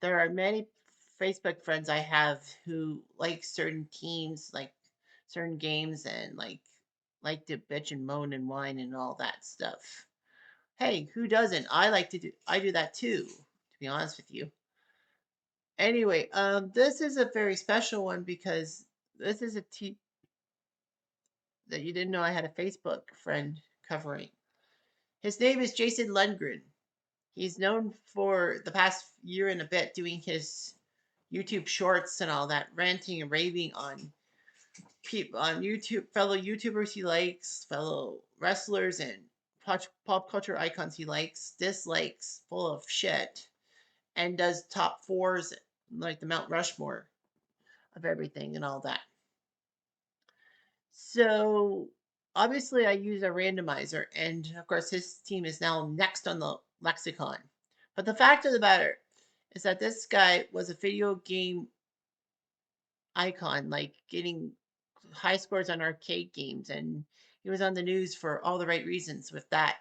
there are many Facebook friends I have who like certain teams, like certain games, and like to bitch and moan and whine and all that stuff. Hey, who doesn't? I do that too, to be honest with you. Anyway, this is a very special one because this is a team that you didn't know I had a Facebook friend covering. His name is Jason Lundgren. He's known for the past year and a bit doing his YouTube shorts and all that, ranting and raving on people on YouTube, fellow YouTubers he likes, fellow wrestlers and pop culture icons he likes, dislikes, full of shit, and does top fours like the Mount Rushmore of everything and all that. So obviously, I use a randomizer, and of course, his team is now next on the lexicon. But the fact of the matter is that this guy was a video game icon, like getting high scores on arcade games, and he was on the news for all the right reasons with that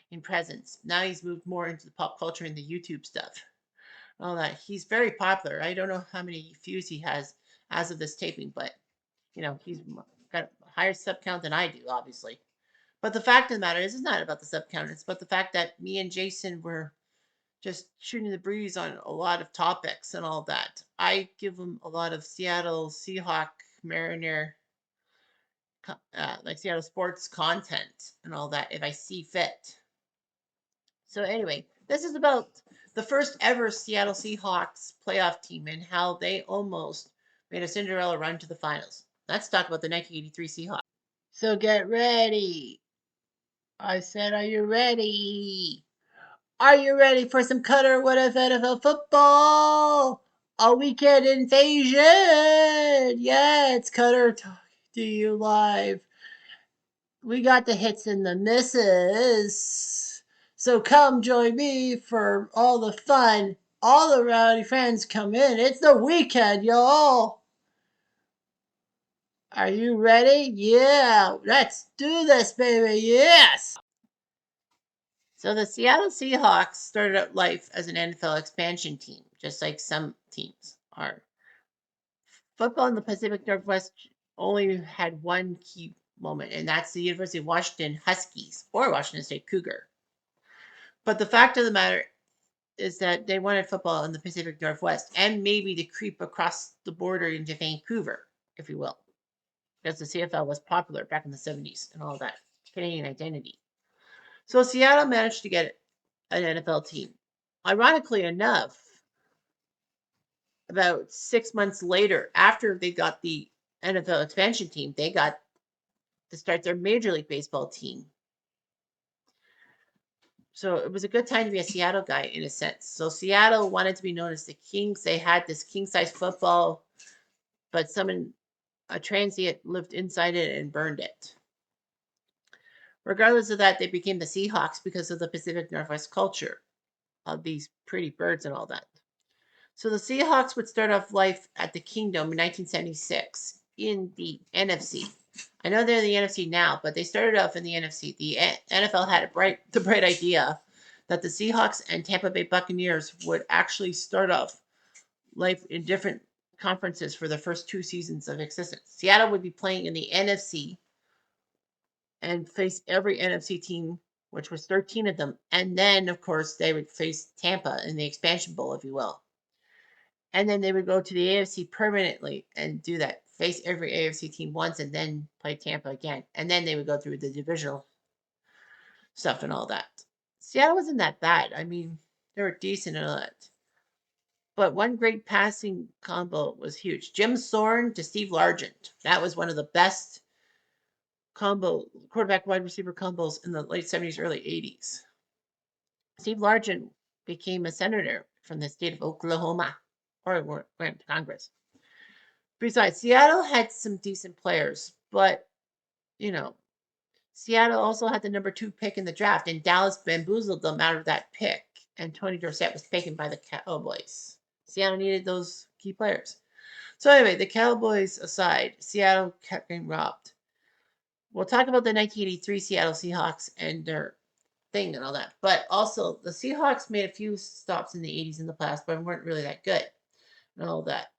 in presence. Now he's moved more into the pop culture and the YouTube stuff. All that. He's very popular. I don't know how many views he has as of this taping, but he's got a higher sub count than I do, obviously. But the fact of the matter is, it's not about the sub count. It's about the fact that me and Jason were just shooting the breeze on a lot of topics and all that. I give him a lot of Seattle Seahawk Mariner, like Seattle sports content and all that if I see fit. So anyway, this is about the first ever Seattle Seahawks playoff team and how they almost made a Cinderella run to the finals. Let's talk about the 1983 Seahawks. So get ready. I said, are you ready? Are you ready for some Cutter What If NFL football? A weekend invasion! Yeah, it's Cutter talking to you live. We got the hits and the misses. So come join me for all the fun. All the rowdy fans come in. It's the weekend, y'all. Are you ready? Yeah, let's do this, baby. Yes. So the Seattle Seahawks started out life as an NFL expansion team, just like some teams are. Football in the Pacific Northwest only had one key moment, and that's the University of Washington Huskies or Washington State Cougar. But the fact of the matter is that they wanted football in the Pacific Northwest and maybe to creep across the border into Vancouver, if you will, because the CFL was popular back in the 70s and all that Canadian identity. So Seattle managed to get an NFL team. Ironically enough, about 6 months later, after they got the NFL expansion team, they got to start their Major League Baseball team. So it was a good time to be a Seattle guy in a sense. So Seattle wanted to be known as the Kings. They had this king size football, but a transient lived inside it and burned it. Regardless of that, they became the Seahawks because of the Pacific Northwest culture of these pretty birds and all that. So the Seahawks would start off life at the Kingdom in 1976 in the NFC. I know they're in the NFC now, but they started off in the NFC. The NFL had the bright idea that the Seahawks and Tampa Bay Buccaneers would actually start off life in different conferences for the first 2 seasons of existence. Seattle would be playing in the NFC and face every NFC team, which was 13 of them. And then, of course, they would face Tampa in the expansion bowl, if you will. And then they would go to the AFC permanently and do that. Face every AFC team once and then play Tampa again. And then they would go through the divisional stuff and all that. Seattle wasn't that bad. I mean, they were decent and all that. But one great passing combo was huge. Jim Thorne to Steve Largent. That was one of the best quarterback wide receiver combos in the late 70s, early 80s. Steve Largent became a senator from the state of Oklahoma, or went to Congress. Besides, Seattle had some decent players, but you know, Seattle also had the number 2 pick in the draft, and Dallas bamboozled them out of that pick. And Tony Dorsett was taken by the Cowboys. Seattle needed those key players. So anyway, the Cowboys aside, Seattle kept getting robbed. We'll talk about the 1983 Seattle Seahawks and their thing and all that. But also, the Seahawks made a few stops in the 80s in the past, but weren't really that good and all that.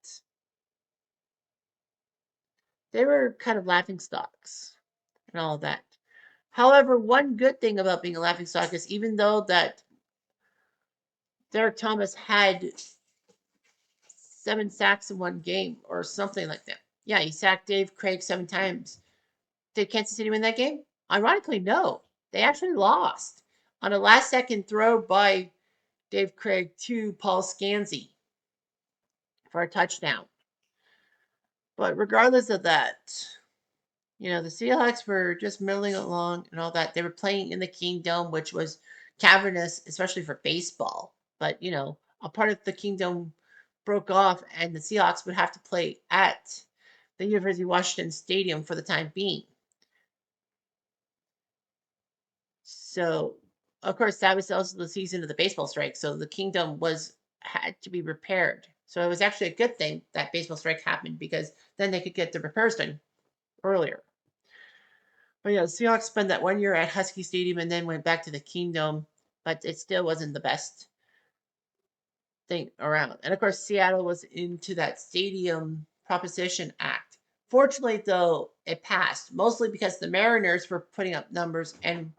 They were kind of laughing stocks and all that. However, one good thing about being a laughing stock is even though that Derek Thomas had 7 sacks in one game or something like that. Yeah, he sacked Dave Craig 7 times. Did Kansas City win that game? Ironically, no. They actually lost on a last second throw by Dave Craig to Paul Scanzi for a touchdown. But regardless of that, the Seahawks were just milling along and all that. They were playing in the Kingdom, which was cavernous, especially for baseball. But, a part of the Kingdom broke off, and the Seahawks would have to play at the University of Washington Stadium for the time being. So, of course, that was also the season of the baseball strike. So the Kingdom had to be repaired. So it was actually a good thing that baseball strike happened because then they could get the repairs done earlier. But yeah, the Seahawks spent that 1 year at Husky Stadium and then went back to the Kingdom, but it still wasn't the best thing around. And of course, Seattle was into that Stadium Proposition Act. Fortunately, though, it passed, mostly because the Mariners were putting up numbers and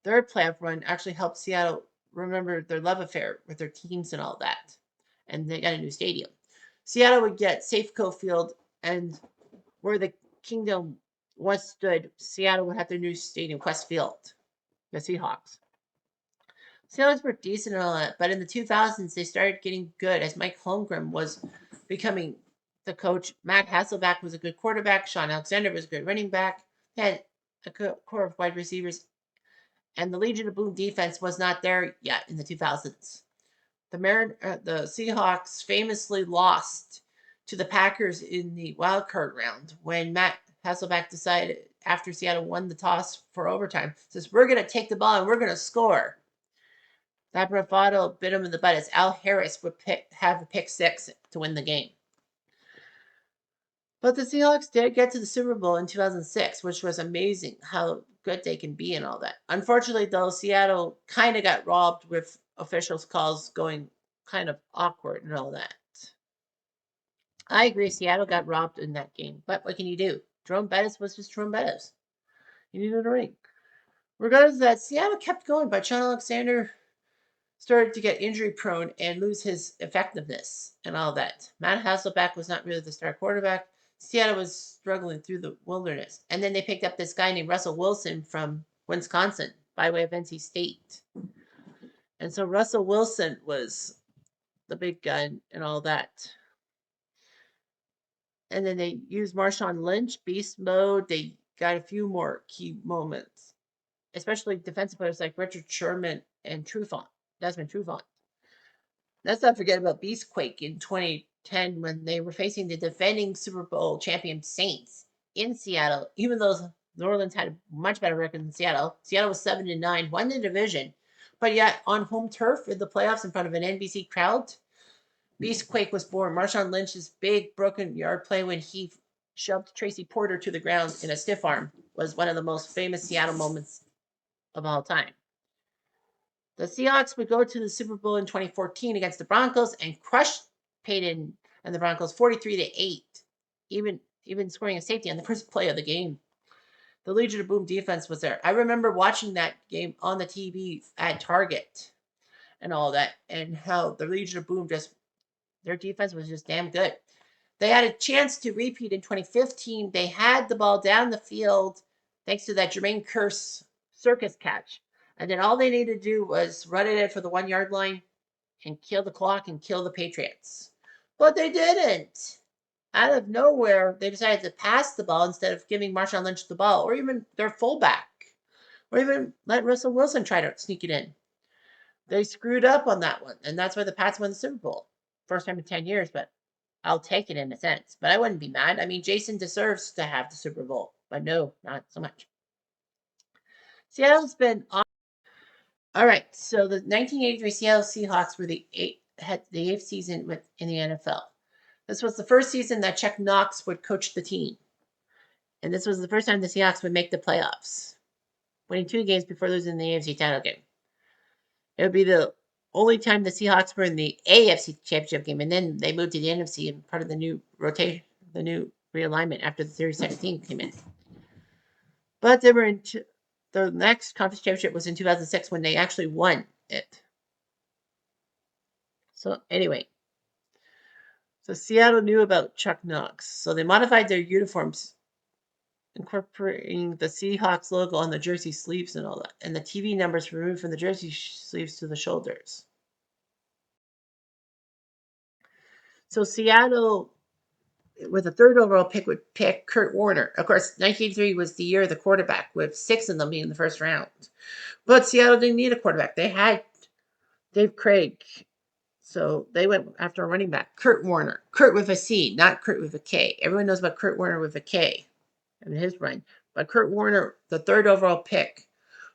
their playoff run actually helped Seattle remember their love affair with their teams and all that. And they got a new stadium. Seattle would get Safeco Field, and where the Kingdom once stood, Seattle would have their new stadium, Quest Field, the Seahawks. Seahawks were decent and all that, but in the 2000s, they started getting good as Mike Holmgren was becoming the coach. Matt Hasselbeck was a good quarterback. Sean Alexander was a good running back. They had a core of wide receivers, and the Legion of Boom defense was not there yet in the 2000s. The Seahawks famously lost to the Packers in the wild card round when Matt Hasselbeck decided after Seattle won the toss for overtime, says, we're going to take the ball and we're going to score. That bravado bit him in the butt as Al Harris would have a pick six to win the game. But the Seahawks did get to the Super Bowl in 2006, which was amazing how good they can be and all that. Unfortunately, though, Seattle kind of got robbed with officials' calls going kind of awkward and all that. I agree, Seattle got robbed in that game. But what can you do? Jerome Bettis was just Jerome Bettis. He needed a ring. Regardless of that, Seattle kept going, but Sean Alexander started to get injury prone and lose his effectiveness and all that. Matt Hasselbeck was not really the star quarterback. Seattle was struggling through the wilderness. And then they picked up this guy named Russell Wilson from Wisconsin by way of NC State. And so Russell Wilson was the big gun and all that. And then they used Marshawn Lynch, beast mode. They got a few more key moments, especially defensive players like Richard Sherman and Desmond Trufant. Let's not forget about Beastquake in 2010 when they were facing the defending Super Bowl champion Saints in Seattle. Even though New Orleans had a much better record than Seattle, Seattle was 7-9, won the division, but yet on home turf in the playoffs in front of an NBC crowd, Beastquake was born. Marshawn Lynch's big broken yard play when he shoved Tracy Porter to the ground in a stiff arm was one of the most famous Seattle moments of all time. The Seahawks would go to the Super Bowl in 2014 against the Broncos and crush Peyton and the Broncos 43-8, even scoring a safety on the first play of the game. The Legion of Boom defense was there. I remember watching that game on the TV at Target and all that, and how the Legion of Boom their defense was just damn good. They had a chance to repeat in 2015. They had the ball down the field thanks to that Jermaine Kearse circus catch. And then all they needed to do was run it in for the 1 yard line and kill the clock and kill the Patriots. But they didn't. Out of nowhere, they decided to pass the ball instead of giving Marshawn Lynch the ball, or even their fullback, or even let Russell Wilson try to sneak it in. They screwed up on that one, and that's why the Pats won the Super Bowl. First time in 10 years, but I'll take it in a sense. But I wouldn't be mad. I mean, Jason deserves to have the Super Bowl, but no, not so much. Seattle's been all right, so the 1983 Seattle Seahawks were had the 8th season in the NFL. This was the first season that Chuck Knox would coach the team. And this was the first time the Seahawks would make the playoffs, winning 2 games before losing the AFC title game. It would be the only time the Seahawks were in the AFC Championship game, and then they moved to the NFC and part of the new rotation, the new realignment after the Series 17 came in. But they were in the next conference championship was in 2006 when they actually won it. So anyway, so Seattle knew about Chuck Knox, so they modified their uniforms, incorporating the Seahawks logo on the jersey sleeves and all that, and the TV numbers were removed from the jersey sleeves to the shoulders. So Seattle, with a third overall pick, would pick Kurt Warner. Of course, 1983 was the year of the quarterback, with 6 of them being in the first round. But Seattle didn't need a quarterback. They had Dave Craig. So they went after a running back, Kurt Warner. Kurt with a C, not Kurt with a K. Everyone knows about Kurt Warner with a K and his run. But Kurt Warner, the third overall pick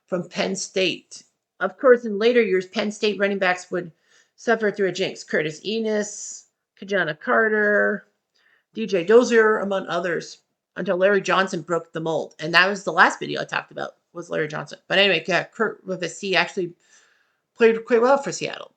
from Penn State. Of course, in later years, Penn State running backs would suffer through a jinx. Curtis Enos, Kajana Carter, DJ Dozier, among others, until Larry Johnson broke the mold. And that was the last video I talked about, was Larry Johnson. But anyway, yeah, Kurt with a C actually played quite well for Seattle.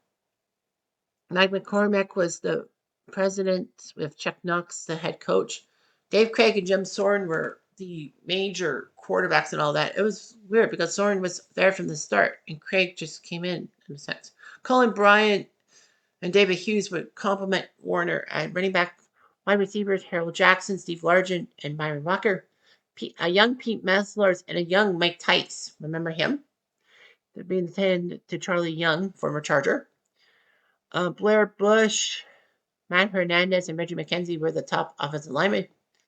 Mike McCormack was the president, with Chuck Knox the head coach. Dave Craig and Jim Soren were the major quarterbacks and all that. It was weird because Soren was there from the start and Craig just came in a sense. Colin Bryant and David Hughes would complement Warner at running back. Wide receivers, Harold Jackson, Steve Largent, and Byron Walker. A young Pete Meslars and a young Mike Tice. Remember him? They're being handed to Charlie Young, former Charger. Blair Bush, Matt Hernandez, and Reggie McKenzie were the top offensive linemen.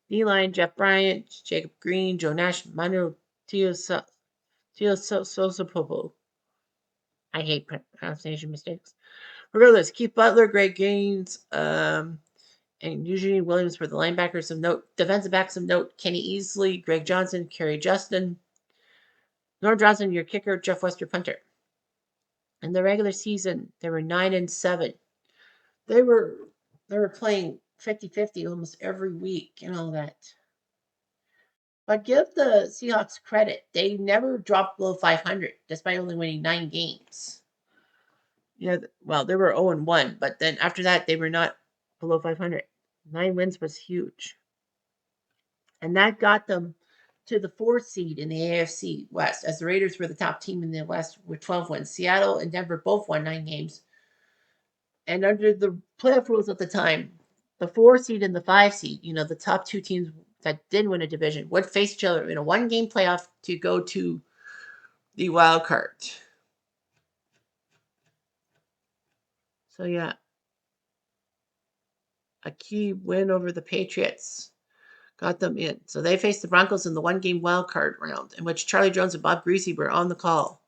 D-line, Jeff Bryant, Jacob Green, Joe Nash, Manu Tiosopopo. I hate pronunciation mistakes. Regardless, Keith Butler, Greg Gaines, and Eugene Williams were the linebackers of note. Defensive backs of note, Kenny Easley, Greg Johnson, Kerry Justin. Norm Johnson, your kicker, Jeff Wester, punter. In the regular season, they were 9-7. They were playing 50-50 almost every week and all that. But give the Seahawks credit. They never dropped below 500, despite only winning 9 games. Yeah, well, they were 0-1, but then after that, they were not below 500. 9 wins was huge. And that got them to the 4th seed in the AFC West, as the Raiders were the top team in the West with 12 wins. Seattle and Denver both won 9 games. And under the playoff rules at the time, the 4 seed and the 5 seed, the top 2 teams that did win a division, would face each other in a 1-game playoff to go to the wild card. So yeah, a key win over the Patriots got them in. So they faced the Broncos in the 1-game wild card round, in which Charlie Jones and Bob Greasy were on the call.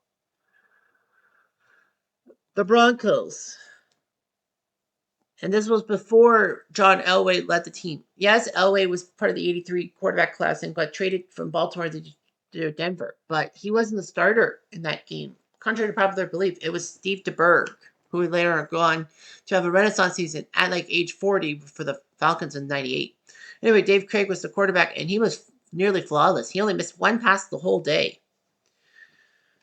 The Broncos. And this was before John Elway led the team. Yes, Elway was part of the 83 quarterback class and got traded from Baltimore to Denver. But he wasn't the starter in that game. Contrary to popular belief, it was Steve DeBerg, who would later go on to have a renaissance season at age 40 for the Falcons in 98. Anyway, Dave Craig was the quarterback, and he was nearly flawless. He only missed 1 pass the whole day.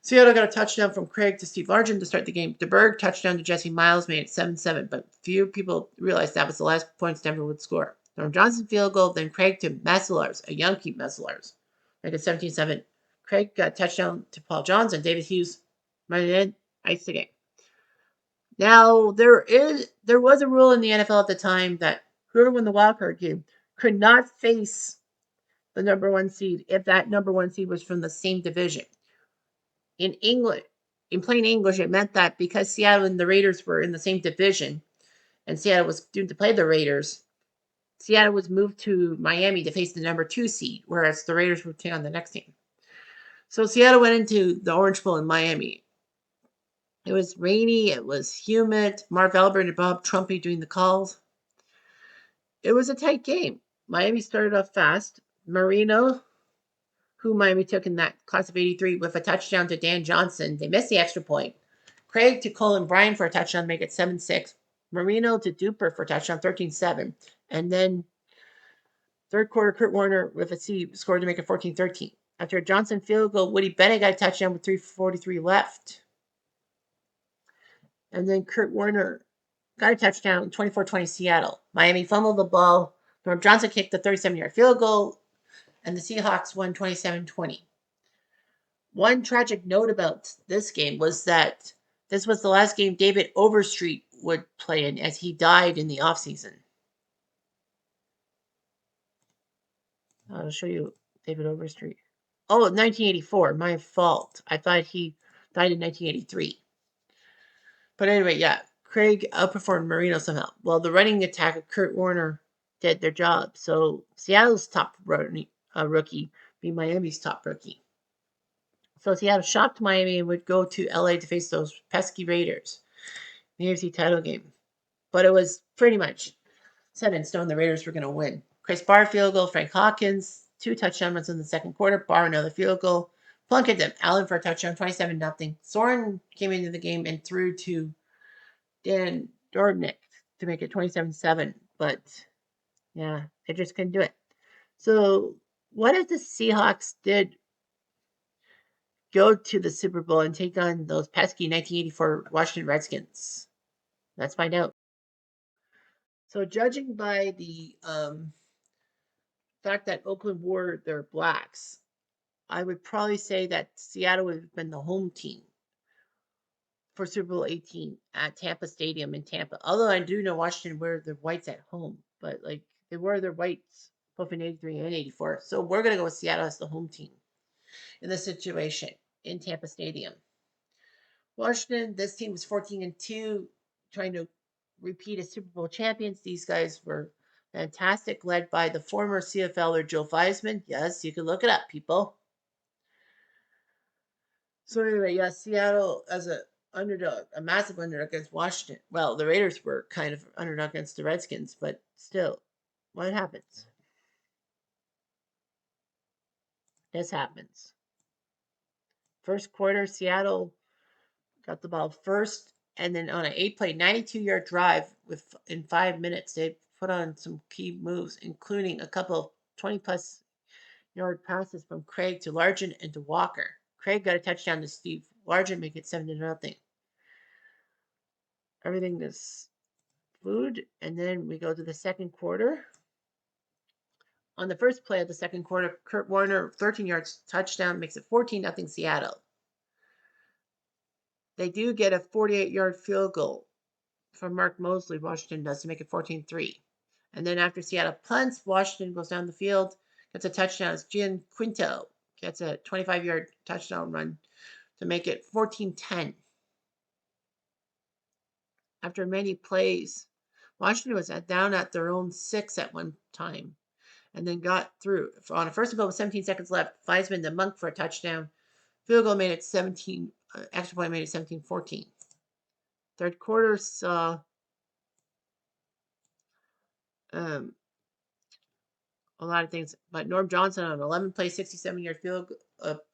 Seattle got a touchdown from Craig to Steve Largent to start the game. DeBerg touchdown to Jesse Miles made it 7-7, but few people realized that was the last points Denver would score. Norm Johnson field goal, then Craig to Meslars, a young Pete Meslars, make it 17-7. Craig got a touchdown to Paul Johnson. David Hughes running in, iced the game. Now, there was a rule in the NFL at the time that whoever won the wild card game could not face the number 1 seed if that number 1 seed was from the same division. In plain English, it meant that because Seattle and the Raiders were in the same division, and Seattle was doomed to play the Raiders, Seattle was moved to Miami to face the number 2 seed, whereas the Raiders would take on the next team. So Seattle went into the Orange Bowl in Miami. It was rainy, it was humid. Marv Albert and Bob Trumpy doing the calls. It was a tight game. Miami started off fast. Marino, who Miami took in that class of 83 with a touchdown to Dan Johnson. They missed the extra point. Craig to Colin Bryan for a touchdown, make it 7-6. Marino to Duper for a touchdown, 13-7. And then third quarter, Kurt Warner with a C scored to make it 14-13. After a Johnson field goal, Woody Bennett got a touchdown with 3:43 left. And then Kurt Warner got a touchdown, 24-20 Seattle. Miami fumbled the ball. Norm Johnson kicked the 37-yard field goal, and the Seahawks won 27-20. One tragic note about this game was that this was the last game David Overstreet would play in, as he died in the offseason. I'll show you David Overstreet. Oh, 1984. My fault. I thought he died in 1983. But anyway, yeah, Craig outperformed Marino somehow. Well, the running attack of Kurt Warner did their job. So Seattle's top rookie be Miami's top rookie. So Seattle shocked Miami and would go to LA to face those pesky Raiders in the AFC title game. But it was pretty much set in stone the Raiders were going to win. Chris Barr field goal, Frank Hawkins, 2 touchdown runs in the second quarter. Barr another field goal. Plunkett them. Allen for a touchdown, 27-0. Soren came into the game and threw to Dan Dornick to make it 27-7. But yeah, they just couldn't do it. So what if the Seahawks did go to the Super Bowl and take on those pesky 1984 Washington Redskins? Let's find out. So judging by the fact that Oakland wore their blacks, I would probably say that Seattle would have been the home team for Super Bowl 18 at Tampa Stadium in Tampa. Although I do know Washington wear their whites at home, but like they wore their whites both in 83 and 84. So we're going to go with Seattle as the home team in this situation in Tampa Stadium. Washington, this team was 14-2, trying to repeat as Super Bowl champions. These guys were fantastic, led by the former CFLer Joe Theismann. Yes, you can look it up, people. So anyway, yeah, Seattle as a underdog, a massive underdog against Washington. Well, the Raiders were kind of underdog against the Redskins, but still, what happens? This happens. First quarter, Seattle got the ball first, and then on an 8-play, 92-yard drive in 5 minutes, they put on some key moves, including a couple of 20-plus yard passes from Craig to Largent and to Walker. Craig got a touchdown to Steve Largent, make it 7-0. Everything is food, and then we go to the second quarter. On the first play of the second quarter, Kurt Warner, 13 yards touchdown, makes it 14-0 Seattle. They do get a 48-yard field goal from Mark Mosley, Washington does, to make it 14-3. And then after Seattle punts, Washington goes down the field, gets a touchdown. It's Gian Quinto gets a 25-yard touchdown run to make it 14-10. After many plays, Washington was down at their own 6 at one time and then got through. On a first and goal with 17 seconds left, Theismann the Monk for a touchdown. Field goal made it 17, extra point made it 17-14. Third quarter saw a lot of things, but Norm Johnson on an 11-play, 67-yard field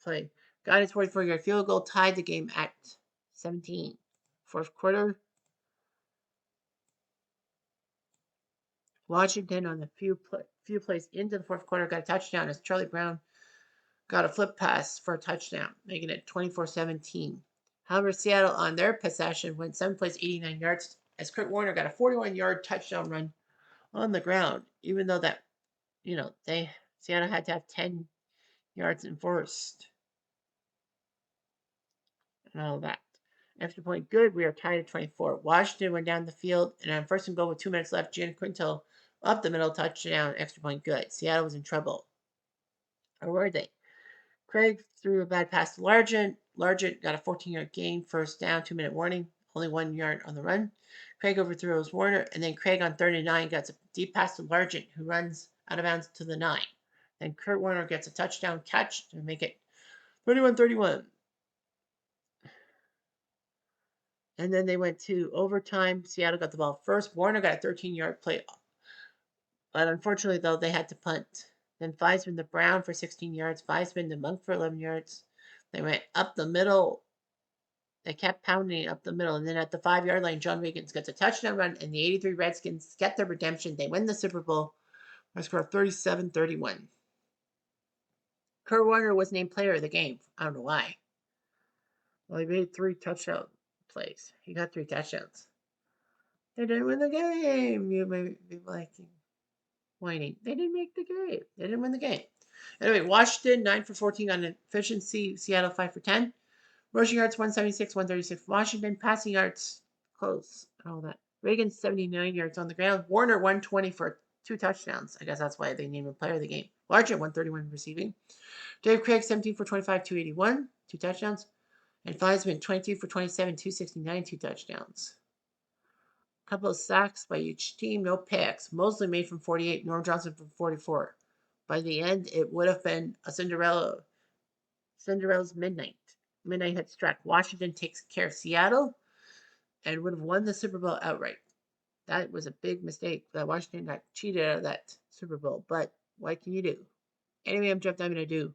play got his 44-yard field goal, tied the game at 17. Fourth quarter, Washington on the few plays into the fourth quarter got a touchdown as Charlie Brown got a flip pass for a touchdown, making it 24-17. However, Seattle on their possession went 7 plays, 89 yards, as Kurt Warner got a 41-yard touchdown run on the ground, even though that, Seattle had to have 10 yards enforced and all that. Extra point good. We are tied at 24. Washington went down the field, and on first and goal with 2 minutes left, Gian Quinto up the middle, touchdown, extra point good. Seattle was in trouble. Or were they? Craig threw a bad pass to Largent. Largent got a 14-yard gain, first down, 2-minute warning, only 1 yard on the run. Craig overthrows Warner, and then Craig on 3rd and 9 gets a deep pass to Largent, who runs out of bounds to the 9. Then Kurt Warner gets a touchdown catch to make it 31-31. And then they went to overtime. Seattle got the ball first. Warner got a 13-yard play. But unfortunately, though, they had to punt. Then Theismann to Brown for 16 yards. Theismann to Monk for 11 yards. They went up the middle. They kept pounding up the middle. And then at the 5-yard line, John Wiggins gets a touchdown run. And the 83 Redskins get their redemption. They win the Super Bowl by a score of 37-31. Kurt Warner was named player of the game. I don't know why. Well, he made 3 touchdowns place. He got 3 touchdowns. They didn't win the game. You may be like whining. They didn't make the game. They didn't win the game. Anyway, Washington 9 for 14 on efficiency. Seattle 5 for 10. Rushing yards 176, 136. Washington passing yards close and all that. Reagan 79 yards on the ground. Warner 120 for 2 touchdowns. I guess that's why they named him player of the game. Larger 131 receiving. Dave Craig 17 for 25, 281, 2 touchdowns. And Theismann 22 for 27, 269, 2 touchdowns. A couple of sacks by each team, no picks. Mosley made from 48, Norm Johnson from 44. By the end, it would have been a Cinderella's midnight. Midnight had struck. Washington takes care of Seattle and would have won the Super Bowl outright. That was a big mistake that Washington got cheated out of that Super Bowl. But what can you do? Anyway, I'm Jeff Diamond. I do.